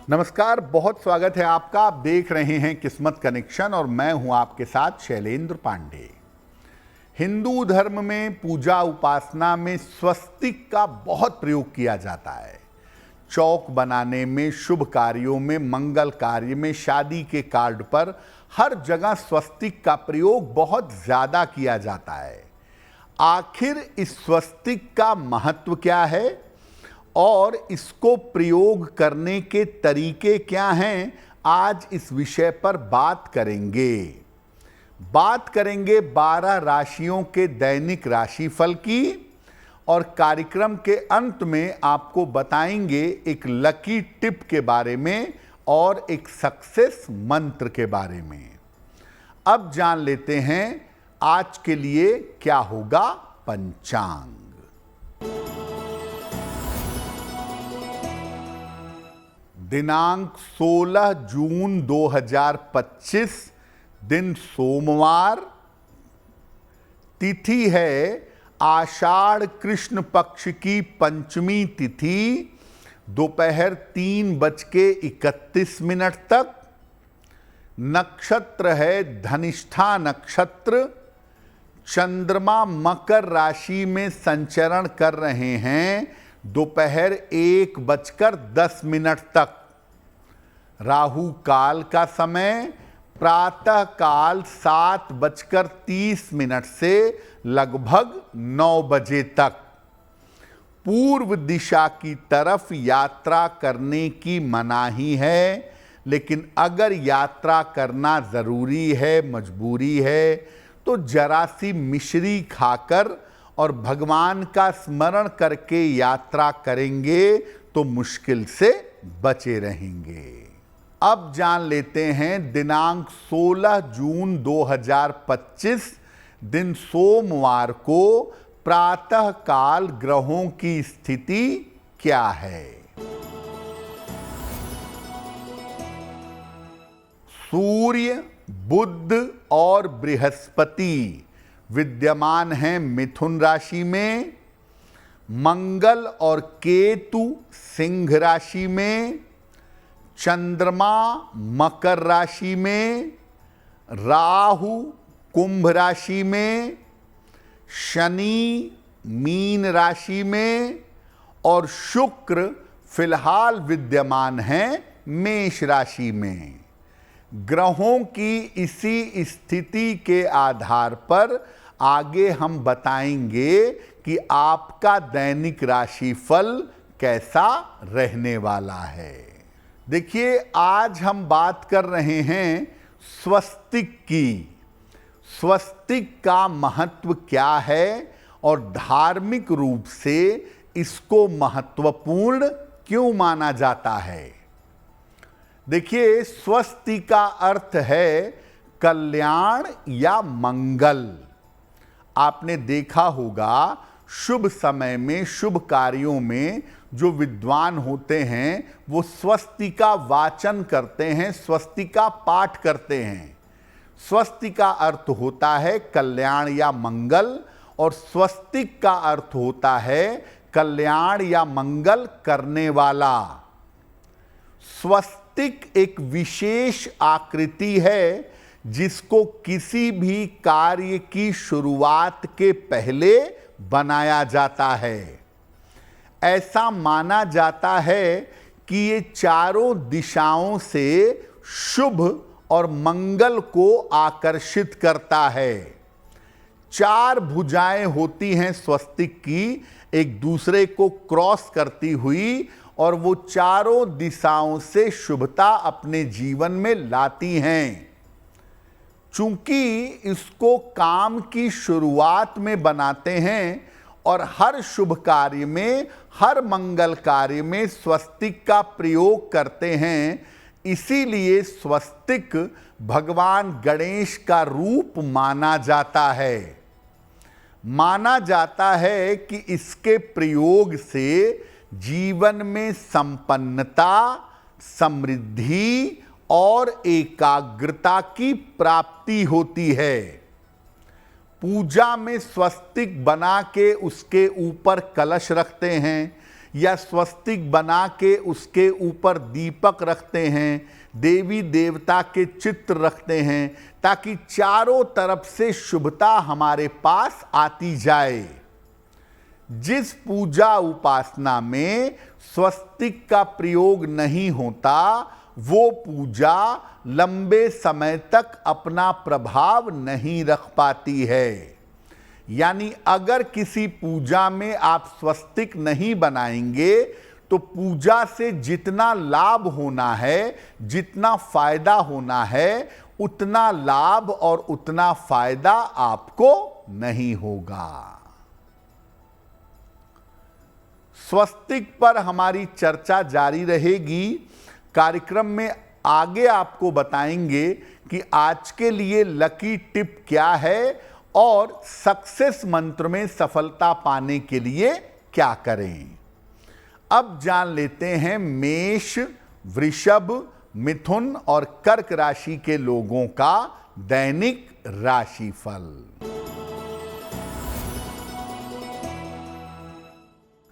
नमस्कार, बहुत स्वागत है आपका। आप देख रहे हैं किस्मत कनेक्शन और मैं हूं आपके साथ शैलेंद्र पांडे। हिंदू धर्म में पूजा उपासना में स्वस्तिक का बहुत प्रयोग किया जाता है। चौक बनाने में, शुभ कार्यों में, मंगल कार्य में, शादी के कार्ड पर हर जगह स्वस्तिक का प्रयोग बहुत ज्यादा किया जाता है। आखिर इस स्वस्तिक का महत्व क्या है और इसको प्रयोग करने के तरीके क्या हैं, आज इस विषय पर बात करेंगे 12 राशियों के दैनिक राशिफल की और कार्यक्रम के अंत में आपको बताएंगे एक लकी टिप के बारे में और एक सक्सेस मंत्र के बारे में। अब जान लेते हैं आज के लिए क्या होगा पंचांग। दिनांक 16 जून 2025, दिन सोमवार, तिथि है आषाढ़ कृष्ण पक्ष की पंचमी तिथि, दोपहर 3:31 तक। नक्षत्र है धनिष्ठा नक्षत्र। चंद्रमा मकर राशि में संचरण कर रहे हैं दोपहर 1:10 तक। राहु काल का समय प्रातः काल 7:30 से लगभग 9 बजे तक। पूर्व दिशा की तरफ यात्रा करने की मनाही है, लेकिन अगर यात्रा करना जरूरी है, मजबूरी है, तो जरा सी मिश्री खाकर और भगवान का स्मरण करके यात्रा करेंगे तो मुश्किल से बचे रहेंगे। अब जान लेते हैं दिनांक 16 जून 2025, दिन सोमवार को प्रातः काल ग्रहों की स्थिति क्या है। सूर्य, बुध और बृहस्पति विद्यमान हैं मिथुन राशि में। मंगल और केतु सिंह राशि में। चंद्रमा मकर राशि में। राहु कुंभ राशि में। शनि मीन राशि में और शुक्र फिलहाल विद्यमान हैं मेष राशि में। ग्रहों की इसी स्थिति के आधार पर आगे हम बताएंगे कि आपका दैनिक राशिफल कैसा रहने वाला है। देखिए, आज हम बात कर रहे हैं स्वस्तिक की। स्वस्तिक का महत्व क्या है और धार्मिक रूप से इसको महत्वपूर्ण क्यों माना जाता है। देखिए, स्वस्ति का अर्थ है कल्याण या मंगल। आपने देखा होगा शुभ समय में, शुभ कार्यों में जो विद्वान होते हैं वो स्वस्ति का वाचन करते हैं, स्वस्ति का पाठ करते हैं। स्वस्ति का अर्थ होता है कल्याण या मंगल और स्वस्तिक का अर्थ होता है कल्याण या मंगल करने वाला। स्वस्तिक एक विशेष आकृति है जिसको किसी भी कार्य की शुरुआत के पहले बनाया जाता है। ऐसा माना जाता है कि ये चारों दिशाओं से शुभ और मंगल को आकर्षित करता है। 4 भुजाएं होती हैं स्वस्तिक की, एक दूसरे को क्रॉस करती हुई, और वो चारों दिशाओं से शुभता अपने जीवन में लाती हैं। चूंकि इसको काम की शुरुआत में बनाते हैं और हर शुभ कार्य में, हर मंगल कार्य में स्वस्तिक का प्रयोग करते हैं, इसीलिए स्वस्तिक भगवान गणेश का रूप माना जाता है। माना जाता है कि इसके प्रयोग से जीवन में संपन्नता, समृद्धि और एकाग्रता की प्राप्ति होती है। पूजा में स्वस्तिक बना के उसके ऊपर कलश रखते हैं या स्वस्तिक बना के उसके ऊपर दीपक रखते हैं, देवी देवता के चित्र रखते हैं, ताकि चारों तरफ से शुभता हमारे पास आती जाए। जिस पूजा उपासना में स्वस्तिक का प्रयोग नहीं होता, वो पूजा लंबे समय तक अपना प्रभाव नहीं रख पाती है। यानी अगर किसी पूजा में आप स्वस्तिक नहीं बनाएंगे तो पूजा से जितना लाभ होना है, जितना फायदा होना है, उतना लाभ और उतना फायदा आपको नहीं होगा। स्वस्तिक पर हमारी चर्चा जारी रहेगी। कार्यक्रम में आगे आपको बताएंगे कि आज के लिए लकी टिप क्या है और सक्सेस मंत्र में सफलता पाने के लिए क्या करें। अब जान लेते हैं मेष, वृषभ, मिथुन और कर्क राशि के लोगों का दैनिक राशिफल।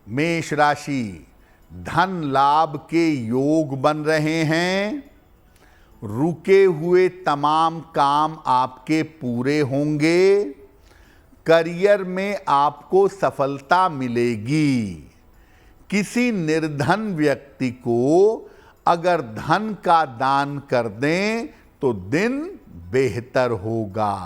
मेष राशि, धन लाभ के योग बन रहे हैं। रुके हुए तमाम काम आपके पूरे होंगे। करियर में आपको सफलता मिलेगी। किसी निर्धन व्यक्ति को अगर धन का दान कर दें तो दिन बेहतर होगा।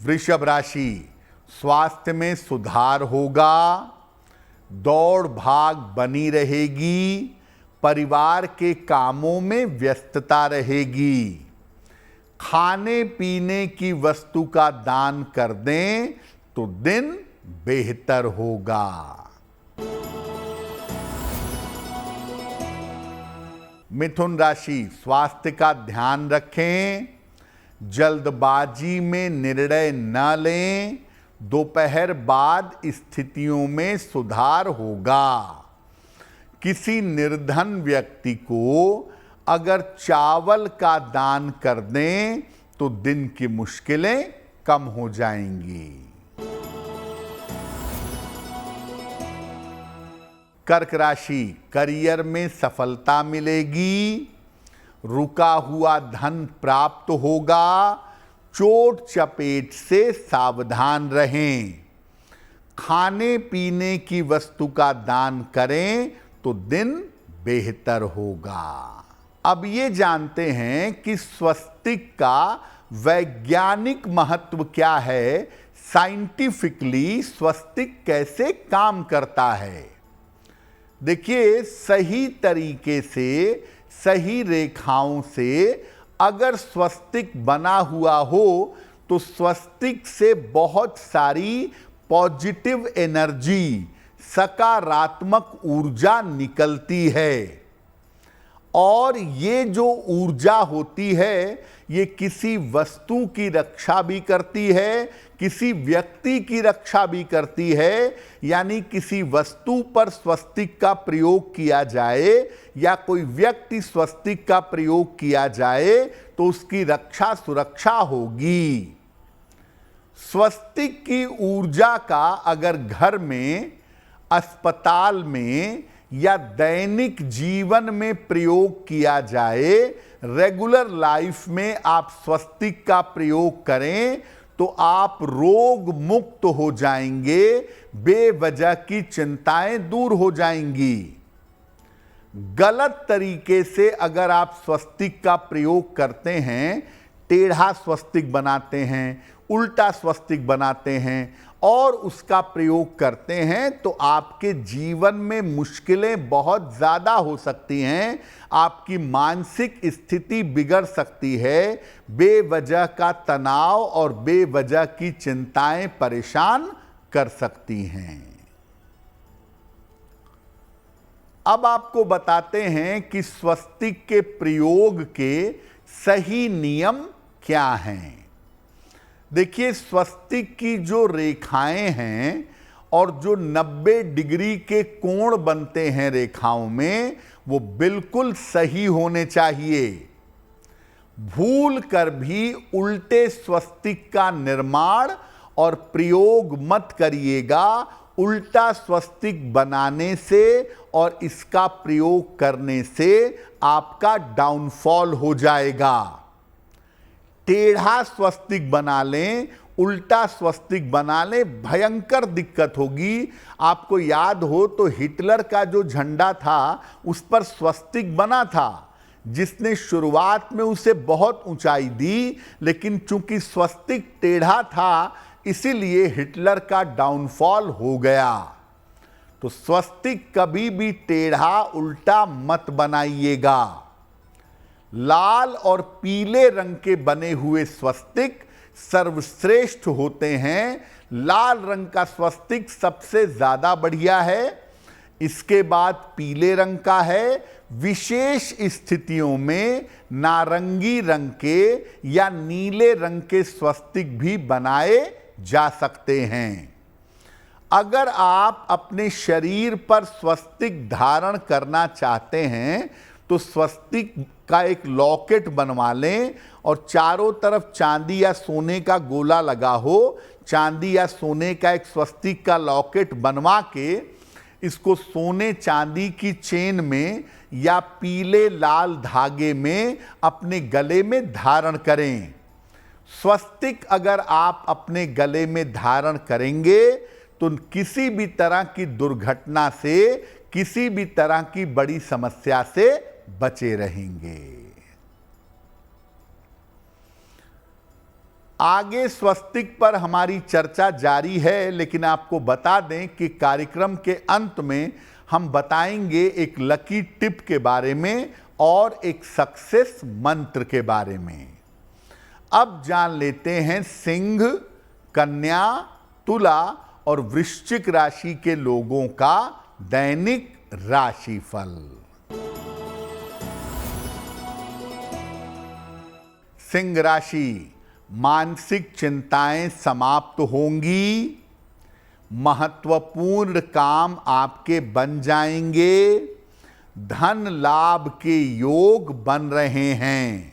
वृषभ राशि, स्वास्थ्य में सुधार होगा। दौड़ भाग बनी रहेगी। परिवार के कामों में व्यस्तता रहेगी। खाने पीने की वस्तु का दान कर दें तो दिन बेहतर होगा। मिथुन राशि, स्वास्थ्य का ध्यान रखें। जल्दबाजी में निर्णय न लें। दोपहर बाद स्थितियों में सुधार होगा। किसी निर्धन व्यक्ति को अगर चावल का दान कर दें तो दिन की मुश्किलें कम हो जाएंगी। कर्क राशि, करियर में सफलता मिलेगी। रुका हुआ धन प्राप्त होगा। चोट चपेट से सावधान रहें। खाने पीने की वस्तु का दान करें तो दिन बेहतर होगा। अब ये जानते हैं कि स्वस्तिक का वैज्ञानिक महत्व क्या है, साइंटिफिकली स्वस्तिक कैसे काम करता है। देखिए, सही तरीके से, सही रेखाओं से अगर स्वस्तिक बना हुआ हो तो स्वस्तिक से बहुत सारी पॉजिटिव एनर्जी, सकारात्मक ऊर्जा निकलती है। और ये जो ऊर्जा होती है, ये किसी वस्तु की रक्षा भी करती है, किसी व्यक्ति की रक्षा भी करती है। यानी किसी वस्तु पर स्वस्तिक का प्रयोग किया जाए या कोई व्यक्ति स्वस्तिक का प्रयोग किया जाए तो उसकी रक्षा सुरक्षा होगी। स्वस्तिक की ऊर्जा का अगर घर में, अस्पताल में या दैनिक जीवन में प्रयोग किया जाए, रेगुलर लाइफ में आप स्वस्तिक का प्रयोग करें तो आप रोग मुक्त हो जाएंगे। बेवजह की चिंताएं दूर हो जाएंगी। गलत तरीके से अगर आप स्वस्तिक का प्रयोग करते हैं, टेढ़ा स्वस्तिक बनाते हैं, उल्टा स्वस्तिक बनाते हैं और उसका प्रयोग करते हैं तो आपके जीवन में मुश्किलें बहुत ज़्यादा हो सकती हैं। आपकी मानसिक स्थिति बिगड़ सकती है। बेवजह का तनाव और बेवजह की चिंताएं परेशान कर सकती हैं। अब आपको बताते हैं कि स्वस्तिक के प्रयोग के सही नियम क्या हैं। देखिए, स्वस्तिक की जो रेखाएं हैं और जो 90 डिग्री के कोण बनते हैं रेखाओं में, वो बिल्कुल सही होने चाहिए। भूल कर भी उल्टे स्वस्तिक का निर्माण और प्रयोग मत करिएगा उल्टा स्वस्तिक बनाने से और इसका प्रयोग करने से आपका डाउनफॉल हो जाएगा। टेढ़ा स्वस्तिक बना लें, उल्टा स्वस्तिक बना लें, भयंकर दिक्कत होगी। आपको याद हो तो हिटलर का जो झंडा था उस पर स्वस्तिक बना था, जिसने शुरुआत में उसे बहुत ऊंचाई दी, लेकिन चूंकि स्वस्तिक टेढ़ा था इसीलिए हिटलर का डाउनफॉल हो गया। तो स्वस्तिक कभी भी टेढ़ा उल्टा मत बनाइएगा। लाल और पीले रंग के बने हुए स्वस्तिक सर्वश्रेष्ठ होते हैं। लाल रंग का स्वस्तिक सबसे ज्यादा बढ़िया है, इसके बाद पीले रंग का है। विशेष स्थितियों में नारंगी रंग के या नीले रंग के स्वस्तिक भी बनाए जा सकते हैं। अगर आप अपने शरीर पर स्वस्तिक धारण करना चाहते हैं तो स्वस्तिक का एक लॉकेट बनवा लें और चारों तरफ चांदी या सोने का गोला लगा हो। चांदी या सोने का एक स्वस्तिक का लॉकेट बनवा के इसको सोने चांदी की चेन में या पीले लाल धागे में अपने गले में धारण करें। स्वस्तिक अगर आप अपने गले में धारण करेंगे तो किसी भी तरह की दुर्घटना से, किसी भी तरह की बड़ी समस्या से बचे रहेंगे। आगे स्वस्तिक पर हमारी चर्चा जारी है, लेकिन आपको बता दें कि कार्यक्रम के अंत में हम बताएंगे एक लकी टिप के बारे में और एक सक्सेस मंत्र के बारे में। अब जान लेते हैं सिंह, कन्या, तुला और वृश्चिक राशि के लोगों का दैनिक राशिफल। सिंह राशि, मानसिक चिंताएं समाप्त होंगी। महत्वपूर्ण काम आपके बन जाएंगे। धन लाभ के योग बन रहे हैं।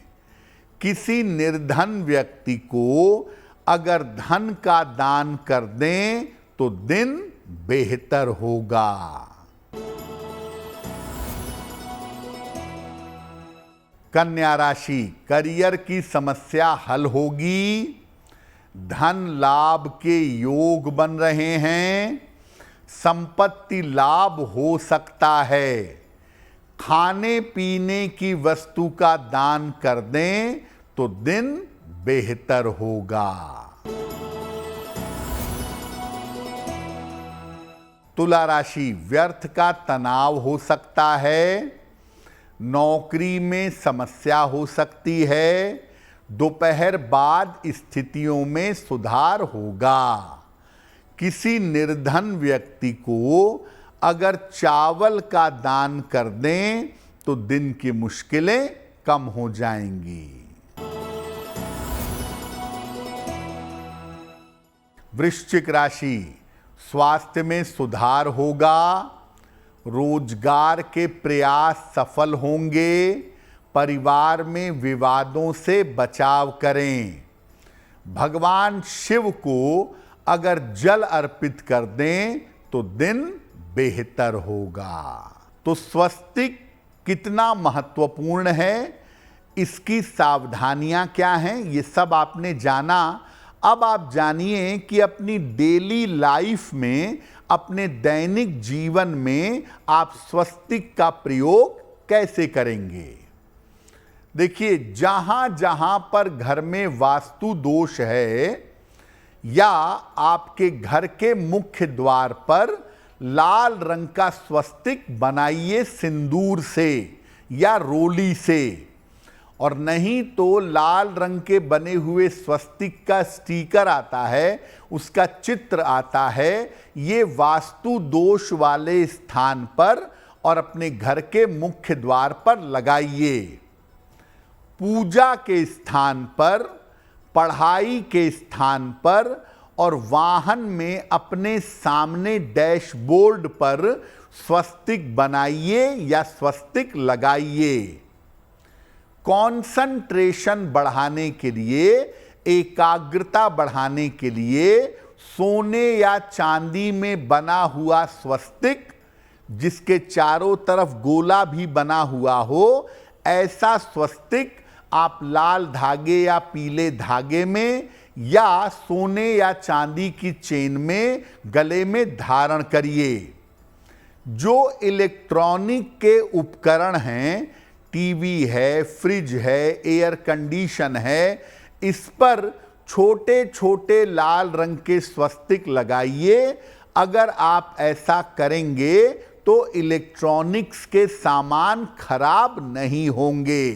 किसी निर्धन व्यक्ति को अगर धन का दान कर दें तो दिन बेहतर होगा। कन्या राशि, करियर की समस्या हल होगी। धन लाभ के योग बन रहे हैं। संपत्ति लाभ हो सकता है। खाने पीने की वस्तु का दान कर दें तो दिन बेहतर होगा। तुला राशि, व्यर्थ का तनाव हो सकता है। नौकरी में समस्या हो सकती है। दोपहर बाद स्थितियों में सुधार होगा। किसी निर्धन व्यक्ति को अगर चावल का दान कर दें तो दिन की मुश्किलें कम हो जाएंगी। वृश्चिक राशि, स्वास्थ्य में सुधार होगा। रोजगार के प्रयास सफल होंगे। परिवार में विवादों से बचाव करें। भगवान शिव को अगर जल अर्पित कर दें तो दिन बेहतर होगा। तो स्वस्तिक कितना महत्वपूर्ण है, इसकी सावधानियां क्या हैं, ये सब आपने जाना। अब आप जानिए कि अपनी डेली लाइफ में, अपने दैनिक जीवन में आप स्वस्तिक का प्रयोग कैसे करेंगे। देखिए, जहां जहां पर घर में वास्तु दोष है या आपके घर के मुख्य द्वार पर लाल रंग का स्वस्तिक बनाइए सिंदूर से या रोली से, और नहीं तो लाल रंग के बने हुए स्वस्तिक का स्टिकर आता है, उसका चित्र आता है। ये वास्तु दोष वाले स्थान पर और अपने घर के मुख्य द्वार पर लगाइए। पूजा के स्थान पर, पढ़ाई के स्थान पर और वाहन में अपने सामने डैशबोर्ड पर स्वस्तिक बनाइए या स्वस्तिक लगाइए। कंसंट्रेशन बढ़ाने के लिए एकाग्रता बढ़ाने के लिए सोने या चांदी में बना हुआ स्वस्तिक, जिसके चारों तरफ गोला भी बना हुआ हो, ऐसा स्वस्तिक आप लाल धागे या पीले धागे में या सोने या चांदी की चेन में गले में धारण करिए। जो इलेक्ट्रॉनिक के उपकरण हैं, टीवी है, फ्रिज है, एयर कंडीशन है, इस पर छोटे छोटे लाल रंग के स्वस्तिक लगाइए। अगर आप ऐसा करेंगे तो इलेक्ट्रॉनिक्स के सामान खराब नहीं होंगे।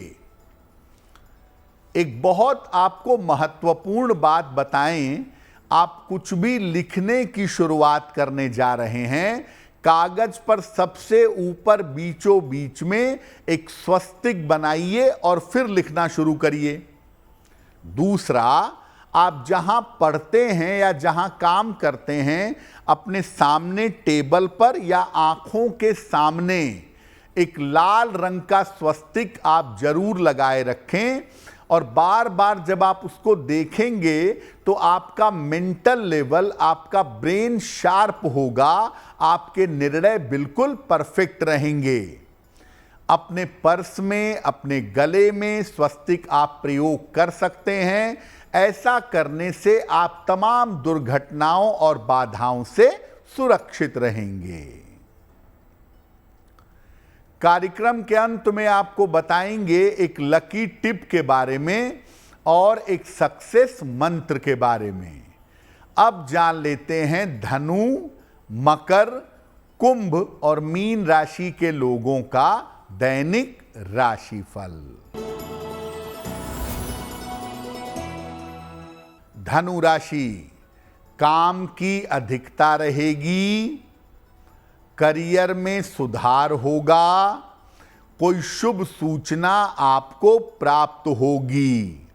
एक बहुत आपको महत्वपूर्ण बात बताएं, आप कुछ भी लिखने की शुरुआत करने जा रहे हैं, कागज पर सबसे ऊपर बीचों बीच में एक स्वस्तिक बनाइए और फिर लिखना शुरू करिए। दूसरा, आप जहां पढ़ते हैं या जहां काम करते हैं, अपने सामने टेबल पर या आंखों के सामने एक लाल रंग का स्वस्तिक आप जरूर लगाए रखें। और बार बार जब आप उसको देखेंगे तो आपका मेंटल लेवल, आपका ब्रेन शार्प होगा, आपके निर्णय बिल्कुल परफेक्ट रहेंगे। अपने पर्स में, अपने गले में स्वस्तिक आप प्रयोग कर सकते हैं। ऐसा करने से आप तमाम दुर्घटनाओं और बाधाओं से सुरक्षित रहेंगे। कार्यक्रम के अंत में आपको बताएंगे एक लकी टिप के बारे में और एक सक्सेस मंत्र के बारे में। अब जान लेते हैं धनु, मकर, कुंभ और मीन राशि के लोगों का दैनिक राशिफल। धनु राशि, काम की अधिकता रहेगी, करियर में सुधार होगा, कोई शुभ सूचना आपको प्राप्त होगी।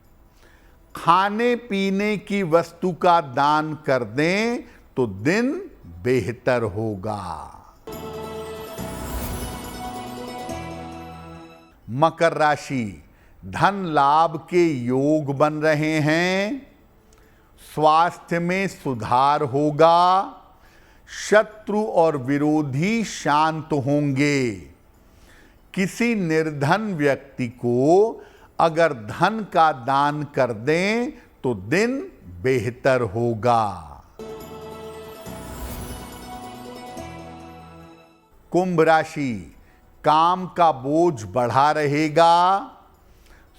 खाने पीने की वस्तु का दान कर दें तो दिन बेहतर होगा। मकर राशि, धन लाभ के योग बन रहे हैं, स्वास्थ्य में सुधार होगा, शत्रु और विरोधी शांत होंगे। किसी निर्धन व्यक्ति को अगर धन का दान कर दें तो दिन बेहतर होगा। कुंभ राशि, काम का बोझ बढ़ा रहेगा,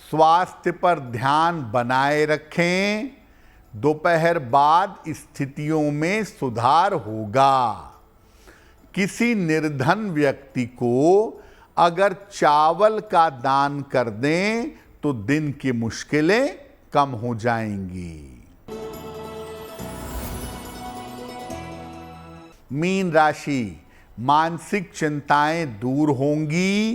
स्वास्थ्य पर ध्यान बनाए रखें, दोपहर बाद स्थितियों में सुधार होगा। किसी निर्धन व्यक्ति को अगर चावल का दान कर दें तो दिन की मुश्किलें कम हो जाएंगी। मीन राशि, मानसिक चिंताएं दूर होंगी,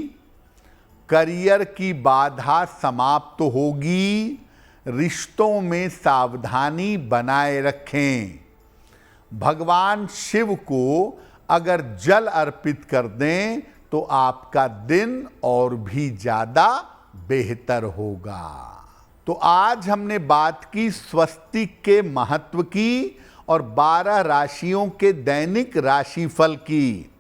करियर की बाधा समाप्त होगी, रिश्तों में सावधानी बनाए रखें। भगवान शिव को अगर जल अर्पित कर दें तो आपका दिन और भी ज्यादा बेहतर होगा। तो आज हमने बात की स्वस्तिक के महत्व की और 12 राशियों के दैनिक राशिफल की।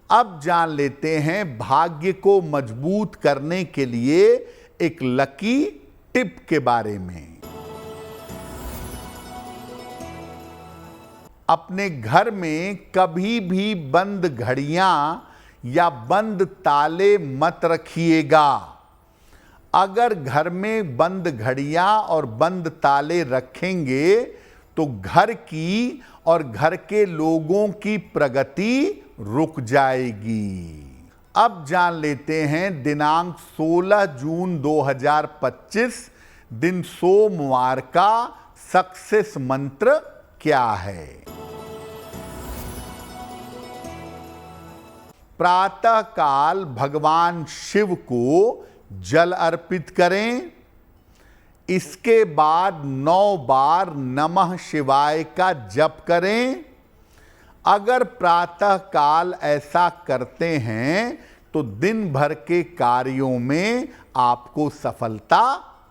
अब जान लेते हैं भाग्य को मजबूत करने के लिए एक लकी टिप के बारे में। अपने घर में कभी भी बंद घड़ियां या बंद ताले मत रखिएगा। अगर घर में बंद घड़ियां और बंद ताले रखेंगे तो घर की और घर के लोगों की प्रगति रुक जाएगी। अब जान लेते हैं दिनांक 16 जून 2025 दिन सोमवार का सक्सेस मंत्र क्या है। प्रातः काल भगवान शिव को जल अर्पित करें। इसके बाद 9 बार नमः शिवाय का जप करें। अगर प्रातः काल ऐसा करते हैं तो दिन भर के कार्यों में आपको सफलता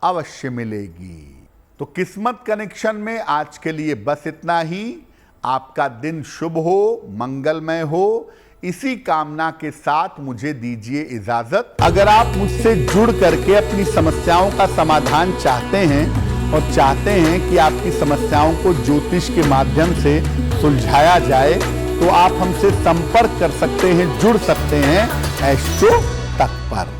अवश्य मिलेगी। तो किस्मत कनेक्शन में आज के लिए बस इतना ही। आपका दिन शुभ हो, मंगलमय हो, इसी कामना के साथ मुझे दीजिए इजाजत। अगर आप मुझसे जुड़ करके अपनी समस्याओं का समाधान चाहते हैं और चाहते हैं कि आपकी समस्याओं को ज्योतिष के माध्यम से सुलझाया जाए, तो आप हमसे संपर्क कर सकते हैं, जुड़ सकते हैं एस्ट्रो तक पर।